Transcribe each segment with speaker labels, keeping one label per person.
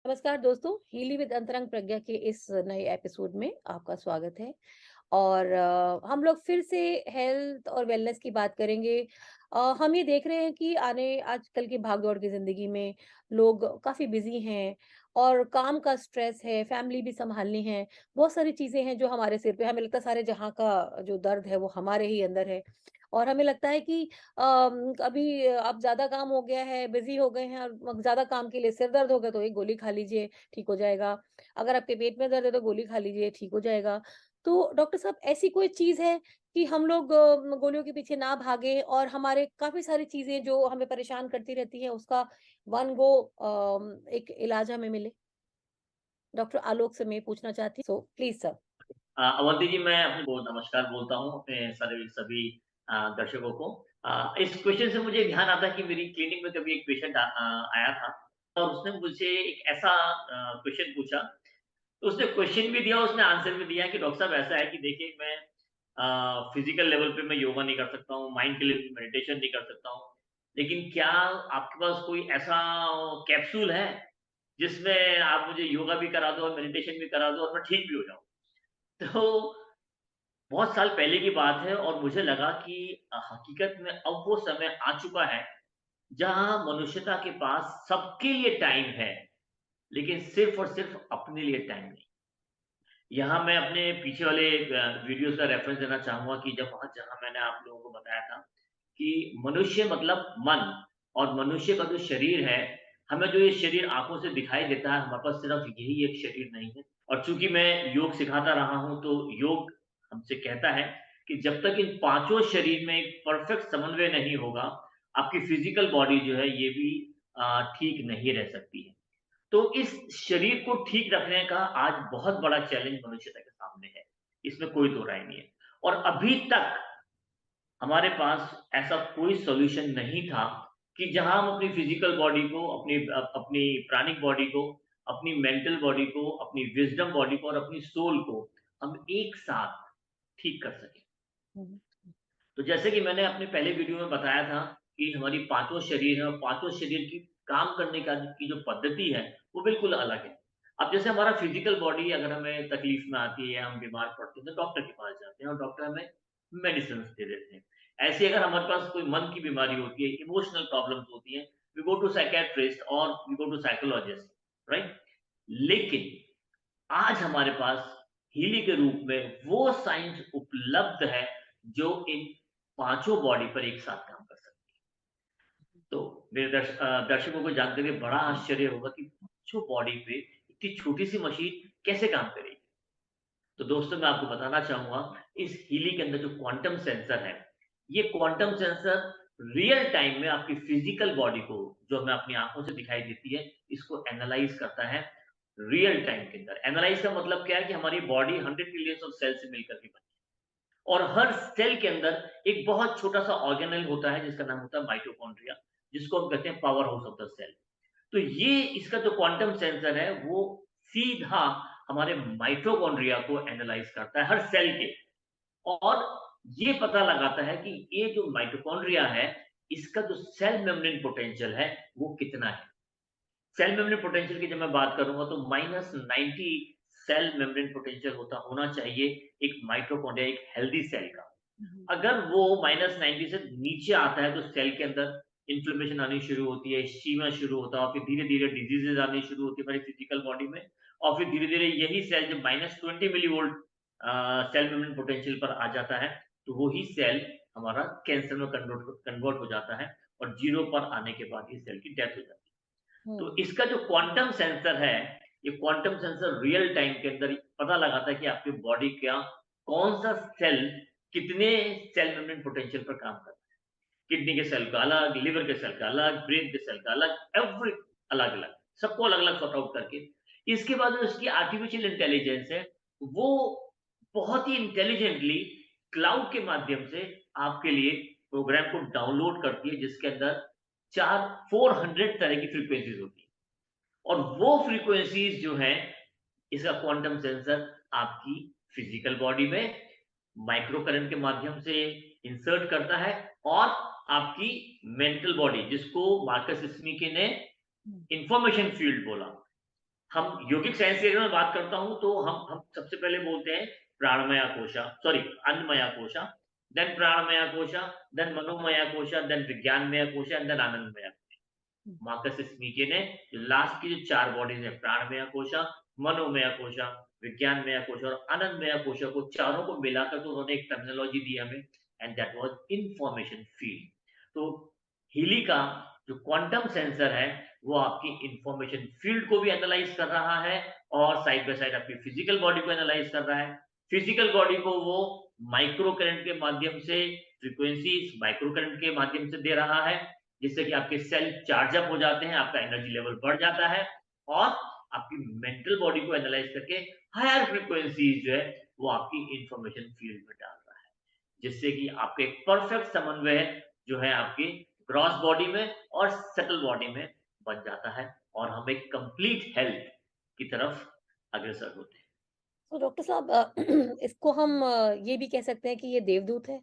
Speaker 1: नमस्कार दोस्तों, Healy with अंतरंग प्रज्ञा के इस नए एपिसोड में आपका स्वागत है। और हम लोग फिर से हेल्थ और वेलनेस की बात करेंगे। हम ये देख रहे हैं कि आने आजकल की भाग-दौड़ की ज़िंदगी में लोग काफ़ी बिज़ी हैं और काम का स्ट्रेस है, फैमिली भी सँभालनी है, बहुत सारी चीज़ें हैं जो हमारे सिर पे, हमें लगता है सारे जहाँ का जो दर्द है वो हमारे ही अंदर है। और हमें लगता है कि अभी अब ज़्यादा काम हो गया है, बिज़ी हो गए हैं और ज़्यादा काम के लिए सिर दर्द हो गया तो एक गोली खा लीजिए, ठीक हो जाएगा। अगर आपके पेट में दर्द है तो गोली खा लीजिए, ठीक हो जाएगा। तो डॉक्टर साहब, ऐसी कोई चीज़ है कि हम लोग गोलियों के पीछे ना भागें और हमारे काफ़ी सारी चीज़ें जो हमें परेशान करती रहती हैं उसका वन गो एक इलाज हमें मिले? डॉक्टर आलोक से मैं पूछना चाहती हूँ, सो प्लीज़ सर।
Speaker 2: अवंती जी, मैं अपने को नमस्कार बोलता हूँ अपने सारे सभी दर्शकों को। इस क्वेश्चन से मुझे ध्यान आता है कि मेरी क्लिनिक में कभी एक पेशेंट आया था और उसने मुझसे एक ऐसा क्वेश्चन पूछा। तो उसने क्वेश्चन भी दिया, उसने आंसर भी दिया कि डॉक्टर साहब ऐसा है कि देखिए मैं फिजिकल लेवल पे मैं योगा नहीं कर सकता हूँ, माइंड के लिए मेडिटेशन नहीं कर सकता हूँ। लेकिन क्या आपके पास कोई ऐसा कैप्सूल है जिसमें आप मुझे योगा भी करा दो और मेडिटेशन भी करा दो और मैं ठीक भी हो जाऊँ? तो बहुत साल पहले की बात है और मुझे लगा कि हकीकत में अब वो समय आ चुका है, जहाँ मनुष्यता के पास सबके लिए टाइम है, लेकिन सिर्फ़ और सिर्फ़ अपने लिए टाइम नहीं। यहाँ मैं अपने पीछे वाले वीडियोज़ का रेफ़रेंस देना चाहूँगा कि जब वहाँ जहाँ मैंने आप लोगों को बताया था कि मनुष्य मतलब मन और मनुष्य का जो शरीर है, हमें जो ये शरीर आँखों से दिखाई देता है, हमारे पास सिर्फ़ यही एक शरीर नहीं है। और चूँकि मैं योग सिखाता रहा हूँ, तो योग हमसे कहता है कि जब तक इन पाँचों शरीर में एक परफ़ेक्ट समन्वय नहीं होगा, आपकी फ़िज़िकल बॉडी जो है ये भी ठीक नहीं रह सकती है। तो इस शरीर को ठीक रखने का आज बहुत बड़ा चैलेंज मनुष्यता के सामने है। इसमें कोई दो राय नहीं है। और अभी तक हमारे पास ऐसा कोई सॉल्यूशन नहीं था कि जहाँ हम अपनी फिजिकल बॉडी को, अपनी प्राणिक बॉडी को, अपनी मेंटल बॉडी को, अपनी विज़डम बॉडी को और अपनी सोल को हम एक साथ ठीक कर सकें।
Speaker 1: हुँ,
Speaker 2: तो जैसे कि मैंने अपने पहले वीडियो में बताया था कि हमारी पाँचों शरीर है और पाँचों शरीर की काम करने का की जो पद्धति है, वो बिल्कुल अलग है। अब जैसे हमारा फिज़िकल बॉडी अगर हमें तकलीफ़ में आती है या हम बीमार पड़ते हैं, तो डॉक्टर के पास जाते हैं और डॉक्टर हमें मेडिसिन्स दे देते हैं। ऐसे ही अगर हमारे पास कोई मन की बीमारी होती है, इमोशनल प्रॉब्लम्स होती हैं, वी गो टू साइकियाट्रिस्ट और we go to psychologist, right? लेकिन आज हमारे पास हीलिंग के रूप में वो साइंस उपलब्ध है जो इन पाँचों बॉडी पर एक साथ काम कर सकती है। तो मेरे दर्शकों को जानकर के बड़ा आश्चर्य होगा कि पाँचों बॉडी पे इतनी छोटी-सी मशीन कैसे काम करेगी? तो दोस्तों मैं आपको बताना चाहूँगा इस हीलिंग के अंदर जो क्वांटम सेंसर है, ये क्वांटम सेंसर रियल टाइम में आपकी फिज़िकल बॉडी को जो हमें अपनी आँखों से दिखाई देती है, इसको एनालाइज़ करता है रियल टाइम के अंदर। एनालाइज़ का मतलब क्या है कि हमारी बॉडी 100 मिलियंस ऑफ सेल से मिलकर के बनी है और हर सेल के अंदर एक बहुत छोटा-सा ऑर्गेनेल होता है जिसका नाम होता है माइटोकॉन्ड्रिया, जिसको हम कहते हैं power house of the cell. तो ये इसका जो क्वांटम सेंसर है वो सीधा हमारे माइटोकॉन्ड्रिया को एनालाइज़ करता है हर सेल के और ये पता लगाता है कि ये जो माइटोकॉन्ड्रिया है, इसका जो सेल मेम्ब्रेन पोटेंशियल है, वो कितना है। सेल मेम्ब्रेन पोटेंशियल की जब मैं बात करूँगा तो -90 सेल मेम्ब्रेन पोटेंशियल होना चाहिए एक माइटोकॉन्ड्रिया एक हेल्दी सेल का।
Speaker 1: हुँ,
Speaker 2: अगर वो -90 से नीचे आता है तो सेल के अंदर इन्फ्लेमेशन आनी शुरू होती है, इश्चीमा शुरू होता है और फिर धीरे-धीरे डिजीज़ेज़ आनी शुरू होती है हमारी फिजिकल बॉडी में और फिर धीरे-धीरे यही सेल जब -20 मिलीवोल्ट सेल मेम्ब्रेन पोटेंशियल पर आ जाता है, तो वो ही सेल हमारा कैंसर में कन्वर्ट हो जाता है और 0 पर आने के बाद ये सेल की डेथ हो जाती है। तो
Speaker 1: हुँ,
Speaker 2: इसका जो क्वांटम सेंसर है, ये क्वांटम सेंसर रियल टाइम के अंदर पता लगाता है कि आपकी बॉडी का कौन-सा सेल कितने सेल मेम्ब्रेन पोटेंशियल पर काम कर रहा है। किडनी के सेल का अलग, लिवर के सेल का अलग, ब्रेन के सेल का अलग, एवरी अलग-अलग, सबको अलग-अलग सॉर्ट आउट करके, इसके बाद जो इसकी आर्टिफिशियल इंटेलिजेंस है, वो बहुत ही इंटेलिजेंटली क्लाउड के माध्यम से आपके लिए प्रोग्राम को डाउनलोड करती है, जिसके अंदर 400 तरह की फ्रीक्वेंसीज़ होती हैं और वो फ्रीक्वेंसीज़ जो हैं, इसका क्वांटम सेंसर आपकी फिजिकल बॉडी में माइक्रो करंट के माध्यम से इंसर्ट करता है और आपकी मेंटल बॉडी जिसको मार्कस स्मिथ ने
Speaker 1: हुँ,
Speaker 2: इंफॉर्मेशन फील्ड बोला हम योगिक साइंस की अगर मैं बात करता हूँ तो हम सबसे पहले बोलते हैं प्राणमया कोशा, सॉरी अन्नमया कोशा, देन प्राणमया कोशा, देन मनोमया कोशा, देन विज्ञानमय कोशा एंड देन आनंदमय।
Speaker 1: हुँ,
Speaker 2: मार्कस स्मिके ने जो लास्ट की जो 4 बॉडीज़ है प्राणमय कोशा, मनोमय कोशा, विज्ञानमय कोशा और आनंदमय कोशा को चारों को मिलाकर तो उन्होंने एक टर्मिनोलॉजी दी हमें and that was information field. तो हीली का जो क्वांटम सेंसर है, वो आपकी इन्फॉर्मेशन फील्ड को भी एनालाइज़ कर रहा है और साइड बाय साइड आपकी फिजिकल बॉडी को एनालाइज़ कर रहा है। फिजिकल बॉडी को वो माइक्रो करंट के माध्यम से फ्रीक्वेंसीज़ माइक्रो करंट के माध्यम से दे रहा है, जिससे कि आपके सेल चार्ज अप हो जाते हैं, आपका एनर्जी लेवल बढ़ जाता है और आपकी मेंटल बॉडी को एनालाइज़ करके हायर फ्रीक्वेंसीज़ जो है, वो आपकी इन्फॉर्मेशन फील्ड में डाल रहा है। जिससे कि आपका एक परफेक्ट समन्वय जो है आपकी ग्रॉस बॉडी में और सटल बॉडी में बन जाता है और हम एक कंप्लीट हेल्थ की तरफ अग्रसर होते हैं।
Speaker 1: तो डॉक्टर साहब इसको हम ये भी कह सकते हैं कि ये देवदूत है?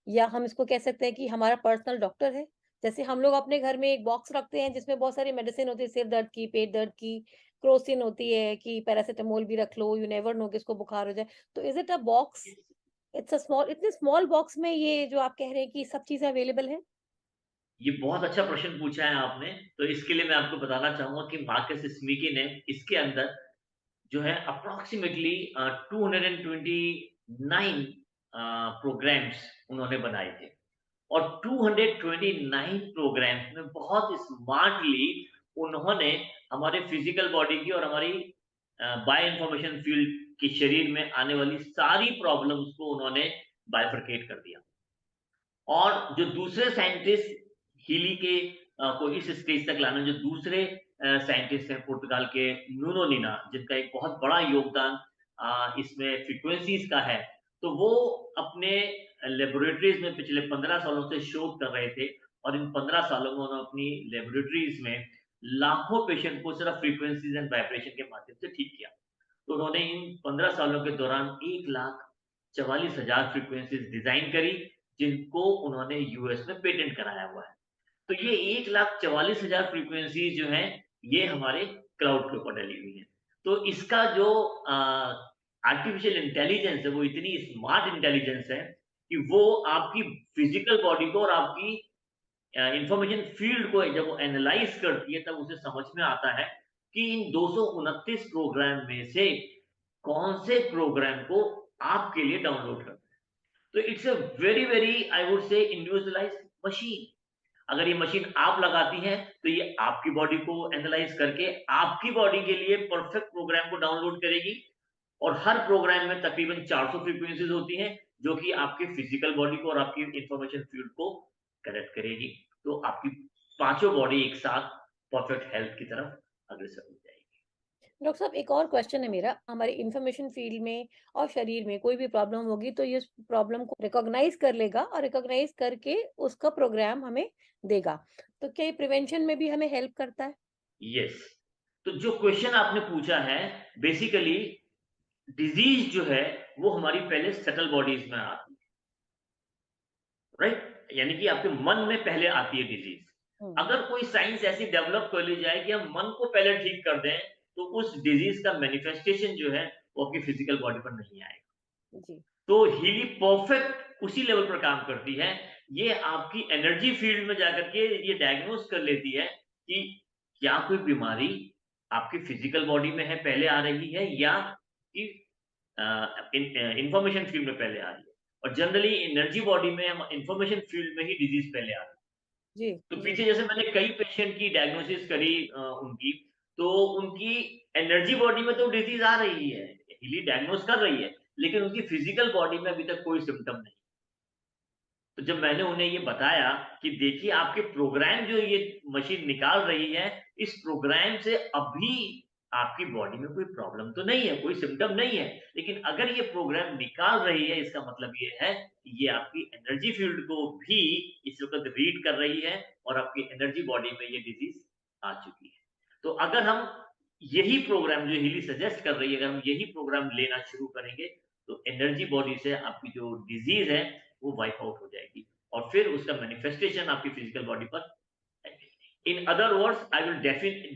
Speaker 1: या हम इसको कह सकते हैं कि हमारा पर्सनल डॉक्टर है? जैसे हम लोग अपने घर में एक बॉक्स रखते हैं जिसमें बहुत सारी मेडिसिन होती है, सिर दर्द की, पेट दर्द की, क्रोसिन होती है कि पैरासिटामोल भी रख लो, यू नेवर नो किसको बुखार हो जाए। तो is it a box? It's a small इतने स्मॉल बॉक्स में ये जो आप कह रहे हैं कि सब चीज़ें अवेलेबल हैं?
Speaker 2: ये बहुत अच्छा प्रश्न पूछा है आपने, तो इसके लिए मैं आपको बताना चाहूँगा कि मार्कस स्मिकी ने इसके अंदर जो है अप्रॉक्सिमेटली 229 प्रोग्राम्स उन्होंने बनाए थे और 229 प्रोग्राम्स में बहुत स्मार्टली उन्होंने हमारे फिजिकल बॉडी की और हमारी बायो इंफॉर्मेशन फील्ड के शरीर में आने वाली सारी प्रॉब्लम्स को उन्होंने बाइफरकेट कर दिया और जो दूसरे साइंटिस्ट हीली के को इस स्टेज तक लाने जो दूसरे साइंटिस्ट हैं पुर्तगाल के न्यूनो लीना जिनका एक बहुत बड़ा योगदान इसमें फ्रीक्वेंसीज का है तो वो अपने लेबोरेटरीज में पिछले 15 सालों से शोध कर रहे थे और इन 15 सालों में उन्होंने अपनी लेबोरेटरीज में लाखों पेशेंट को सिर्फ फ्रीक्वेंसीज एंड वाइब्रेशन के माध्यम से ठीक किया तो उन्होंने इन 15 सालों के दौरान 1,44,000 फ्रीक्वेंसीज डिजाइन करी जिनको उन्होंने यूएस में पेटेंट कराया हुआ है। तो ये 1,44,000 फ्रीक्वेंसीज़ जो हैं, ये हमारे क्लाउड के ऊपर डली हुई हैं। तो इसका जो आर्टिफिशियल इंटेलिजेंस है, वो इतनी स्मार्ट इंटेलिजेंस है कि वो आपकी फिज़िकल बॉडी को और आपकी इन्फॉर्मेशन फील्ड को जब वो एनालाइज़ करती है, तब उसे समझ में आता है कि इन 229 प्रोग्राम में से कौन से प्रोग्राम को आपके लिए डाउनलोड करना है। तो it's a very very I would say individualised machine. अगर ये मशीन आप लगाती हैं तो ये आपकी बॉडी को एनालाइज करके आपकी बॉडी के लिए परफेक्ट प्रोग्राम को डाउनलोड करेगी और हर प्रोग्राम में तकरीबन 400 फ्रीक्वेंसीज होती हैं जो कि आपकी फिजिकल बॉडी को और आपकी इंफॉर्मेशन फील्ड को कनेक्ट करेगी तो आपकी पांचों बॉडी एक साथ परफेक्ट हेल्थ की तरफ अग्रसर हो जाएगी।
Speaker 1: डॉक्टर साहब एक और क्वेश्चन है मेरा, हमारे इन्फॉर्मेशन फील्ड में और शरीर में कोई भी प्रॉब्लम होगी तो ये उस प्रॉब्लम को रिकॉग्नाइज़ कर लेगा और रिकॉग्नाइज़ करके उसका प्रोग्राम हमें देगा। तो क्या ये प्रिवेंशन में भी हमें हेल्प करता है?
Speaker 2: यस, तो जो क्वेश्चन आपने पूछा है बेसिकली डिजीज जो है वो हमारी पहले सेटल बॉडीज में आती है, राइट? यानी कि आपके मन में पहले आती है डिजीज।
Speaker 1: हुँ,
Speaker 2: अगर कोई साइंस ऐसी डेवलप कर ली जाए कि हम मन को पहले ठीक कर दें तो उस डिजीज का मैनिफेस्टेशन जो है वो आपकी फिजिकल बॉडी पर नहीं आएगा।
Speaker 1: जी,
Speaker 2: तो हीली परफेक्ट उसी लेवल पर काम करती है। ये आपकी एनर्जी फील्ड में जाकर के ये डायग्नोस कर लेती है कि क्या कोई बीमारी आपकी फिजिकल बॉडी में है पहले आ रही है या कि इंफॉर्मेशन फील्ड में पहले आ रही है और जनरली एनर्जी बॉडी में इंफॉर्मेशन फील्ड में ही डिजीज पहले आ रही है।
Speaker 1: जी,
Speaker 2: तो
Speaker 1: जी।
Speaker 2: पीछे जैसे मैंने कई पेशेंट की डायग्नोसिस करी उनकी, तो उनकी एनर्जी बॉडी में तो डिजीज आ रही है, हीली डायग्नोस कर रही है, लेकिन उनकी फिजिकल बॉडी में अभी तक कोई सिम्पटम नहीं। तो जब मैंने उन्हें ये बताया कि देखिए आपके प्रोग्राम जो ये मशीन निकाल रही है, इस प्रोग्राम से अभी आपकी बॉडी में कोई प्रॉब्लम तो नहीं है, कोई सिम्पटम नहीं है। लेकिन अगर ये प्रोग्राम निकाल रही है, इसका मतलब ये है कि ये आपकी एनर्जी फील्ड को भी इस वक़्त रीड कर रही है और आपकी एनर्जी बॉडी में ये डिज़ीज़ आ चुकी है। तो अगर हम यही प्रोग्राम जो हीली सजेस्ट कर रही है, अगर हम यही प्रोग्राम लेना शुरू करेंगे, तो एनर्जी बॉडी से आपकी जो डिज़ीज़ है, वो वाइप आउट हो जाएगी और फिर उसका मैनिफेस्टेशन आपकी फिजिकल बॉडी पर आएगी। In other words, I will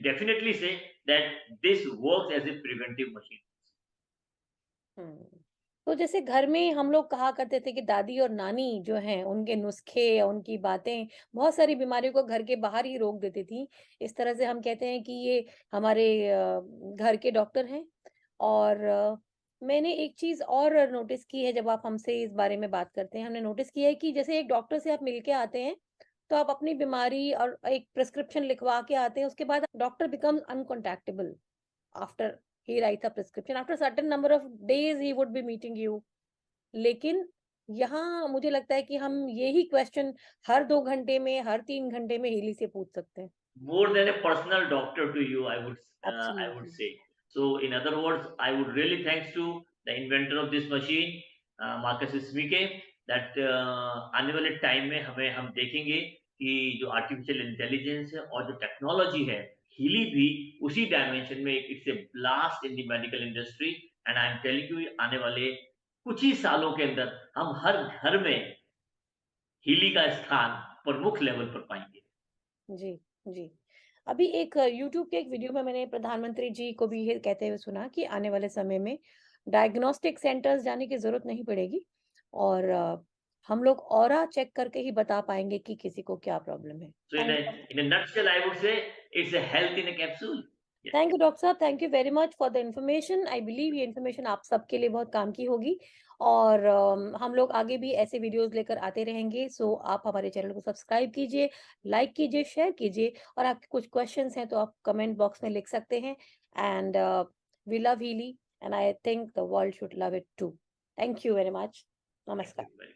Speaker 2: definitely say that this works as a preventive machine.
Speaker 1: हुँ। तो जैसे घर में हम लोग कहा करते थे कि दादी और नानी जो हैं, उनके नुस्खे या उनकी बातें बहुत सारी बीमारियों को घर के बाहर ही रोक देती थी। इस तरह से हम कहते हैं कि ये हमारे घर के डॉक्टर हैं। और मैंने एक चीज़ और नोटिस की है जब आप हमसे इस बारे में बात करते हैं, हमने नोटिस किया है कि जैसे एक डॉक्टर से आप मिल के आते हैं, तो आप अपनी बीमारी और एक प्रिस्क्रिप्शन लिखवा के आते हैं, उसके बाद doctor becomes uncontactable. After he writes a prescription after certain number of days he would be meeting you. लेकिन यहाँ मुझे लगता है कि हम यही क्वेश्चन हर 2 घंटे में, हर 3 घंटे में हीली से पूछ सकते हैं।
Speaker 2: More than a personal doctor to you, I would
Speaker 1: absolutely.
Speaker 2: say. So in other words, I would really thanks to the inventor of this machine, Marcus Smike, that आने वाले टाइम में हमें हम देखेंगे कि जो आर्टिफिशियल इंटेलिजेंस है और जो टेक्नोलॉजी है, हीली भी उसी डायमेंशन में it's a blast in the medical industry. And I am telling you आने वाले कुछ ही सालों के अंदर हम हर घर में हीली का स्थान प्रमुख लेवल पर पाएंगे।
Speaker 1: जी, जी। अभी एक यूट्यूब के एक वीडियो में मैंने प्रधानमंत्री जी को भी ये कहते हुए सुना कि आने वाले समय में डायग्नोस्टिक सेंटर्स जाने की ज़रूरत नहीं पड़ेगी और हम लोग ऑरा चेक करके ही बता पाएँगे कि किसी को क्या प्रॉब्लम है।
Speaker 2: So
Speaker 1: thank you.
Speaker 2: in a nutshell, I would say it's a health in a capsule. Yeah.
Speaker 1: Thank you doctor साहब, thank you very much for the information. I believe ये इन्फॉर्मेशन आप सबके लिए बहुत काम की होगी और हम लोग आगे भी ऐसे वीडियोस लेकर आते रहेंगे। सो आप हमारे चैनल को सब्सक्राइब कीजिए, लाइक कीजिए, शेयर कीजिए और आपके कुछ क्वेश्चंस हैं तो आप कमेंट बॉक्स में लिख सकते हैं। And we love Healy and I think the world should love it too. Thank you very much.
Speaker 2: Thank you
Speaker 1: नमस्कार।
Speaker 2: very